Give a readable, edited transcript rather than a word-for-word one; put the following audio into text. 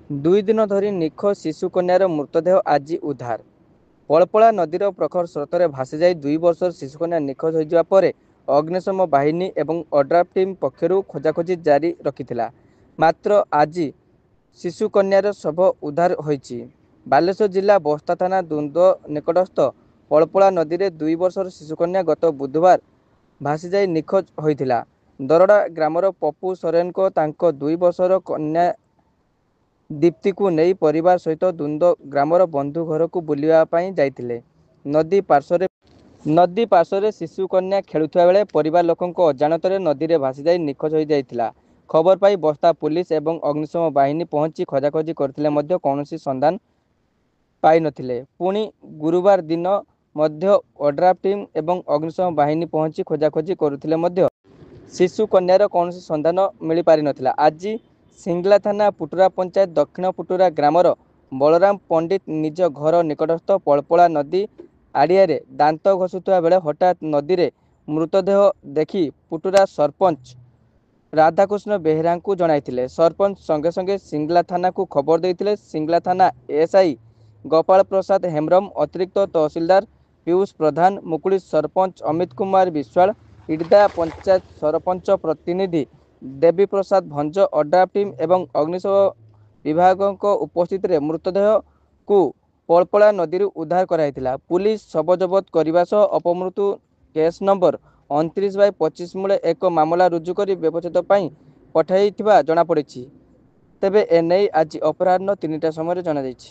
ଦୁଇ ଦିନ ଧରି ନିଖୋଜ ଶିଶୁ କନ୍ୟାର ମୃତଦେହ ଆଜି ଉଦ୍ଧାର। ପଳପଳା ନଦୀର ପ୍ରଖର ସ୍ରୋତରେ ଭାସିଯାଇ 2 ବର୍ଷର ଶିଶୁକନ୍ୟା ନିଖୋଜ ହୋଇଯିବା ପରେ ଅଗ୍ନିଶମ ବାହିନୀ ଏବଂ ଓଡ୍ରାଫ୍ ଟିମ୍ ପକ୍ଷରୁ ଖୋଜାଖୋଜି ଜାରି ରଖିଥିଲା। ମାତ୍ର ଆଜି ଶିଶୁକନ୍ୟାର ଶବ ଉଦ୍ଧାର ହୋଇଛି। ବାଲେଶ୍ୱର ଜିଲ୍ଲା ବସ୍ତା ଥାନା ଦୁନ୍ଦ ନିକଟସ୍ଥ ପଳପଳା ନଦୀରେ 2 ବର୍ଷର ଶିଶୁକନ୍ୟା ଗତ ବୁଧବାର ଭାସିଯାଇ ନିଖୋଜ ହୋଇଥିଲା। ଦରଡ଼ା ଗ୍ରାମର ପପୁ ସୋରେନଙ୍କ ତାଙ୍କ 2 ବର୍ଷର କନ୍ୟା ଦୀପ୍ତିକୁ ନେଇ ପରିବାର ସହିତ ଦୁନ୍ଦ ଗ୍ରାମର ବନ୍ଧୁ ଘରକୁ ବୁଲିବା ପାଇଁ ଯାଇଥିଲେ। ନଦୀ ପାର୍ଶ୍ୱରେ ଶିଶୁକନ୍ୟା ଖେଳୁଥିବା ବେଳେ ପରିବାର ଲୋକଙ୍କ ଅଜାଣତରେ ନଦୀରେ ଭାସିଯାଇ ନିଖୋଜ ହୋଇଯାଇଥିଲା। ଖବର ପାଇ ବସ୍ତା ପୁଲିସ ଏବଂ ଅଗ୍ନିଶମ ବାହିନୀ ପହଞ୍ଚି ଖୋଜାଖୋଜି କରିଥିଲେ ମଧ୍ୟ କୌଣସି ସନ୍ଧାନ ପାଇନଥିଲେ। ପୁଣି ଗୁରୁବାର ଦିନ ମଧ୍ୟ ଓଡ୍ରାଫ୍ ଟିମ୍ ଏବଂ ଅଗ୍ନିଶମ ବାହିନୀ ପହଞ୍ଚି ଖୋଜାଖୋଜି କରୁଥିଲେ ମଧ୍ୟ ଶିଶୁକନ୍ୟାର କୌଣସି ସନ୍ଧାନ ମିଳିପାରିନଥିଲା। ଆଜି ସିଙ୍ଗଲା ଥାନା ପୁଟୁରା ପଞ୍ଚାୟତ ଦକ୍ଷିଣ ପୁଟୁରା ଗ୍ରାମର ବଳରାମ ପଣ୍ଡିତ ନିଜ ଘର ନିକଟସ୍ଥ ପଳପଳା ନଦୀ ଆଡ଼ିଆରେ ଦାନ୍ତ ଘଷୁଥିବା ବେଳେ ହଠାତ୍ ନଦୀରେ ମୃତଦେହ ଦେଖି ପୁଟୁରା ସରପଞ୍ଚ ରାଧାକୃଷ୍ଣ ବେହେରାଙ୍କୁ ଜଣାଇଥିଲେ। ସରପଞ୍ଚ ସଙ୍ଗେ ସଙ୍ଗେ ସିଙ୍ଗଲା ଥାନାକୁ ଖବର ଦେଇଥିଲେ। ସିଙ୍ଗଲା ଥାନା ଏଏସ୍ଆଇ ଗୋପାଳ ପ୍ରସାଦ ହେମ୍ବ୍ରମ, ଅତିରିକ୍ତ ତହସିଲଦାର ପିୟୁଷ ପ୍ରଧାନ, ମୁକୁଳି ସରପଞ୍ଚ ଅମିତ କୁମାର ବିଶ୍ୱାଳ, ଇଡ଼ଦା ପଞ୍ଚାୟତ ସରପଞ୍ଚ ପ୍ରତିନିଧି ଦେବୀ ପ୍ରସାଦ ଭଞ୍ଜ, ଓଡ୍ରାଫ୍ ଟିମ୍ ଏବଂ ଅଗ୍ନିଶମ ବିଭାଗଙ୍କ ଉପସ୍ଥିତିରେ ମୃତଦେହକୁ ପଳପଳା ନଦୀରୁ ଉଦ୍ଧାର କରାଯାଇଥିଲା। ପୁଲିସ ଶବ ଜବତ କରିବା ସହ ଅପମୃତ୍ୟୁ କେସ୍ ନମ୍ବର 29/25 ମୂଳେ ଏକ ମାମଲା ରୁଜୁ କରି ବ୍ୟବଚ୍ଛେଦ ପାଇଁ ପଠାଇଥିବା ଜଣାପଡ଼ିଛି। ତେବେ ଏନେଇ ଆଜି ଅପରାହ୍ନ 3ଟା ସମୟରେ ଜଣାଯାଇଛି।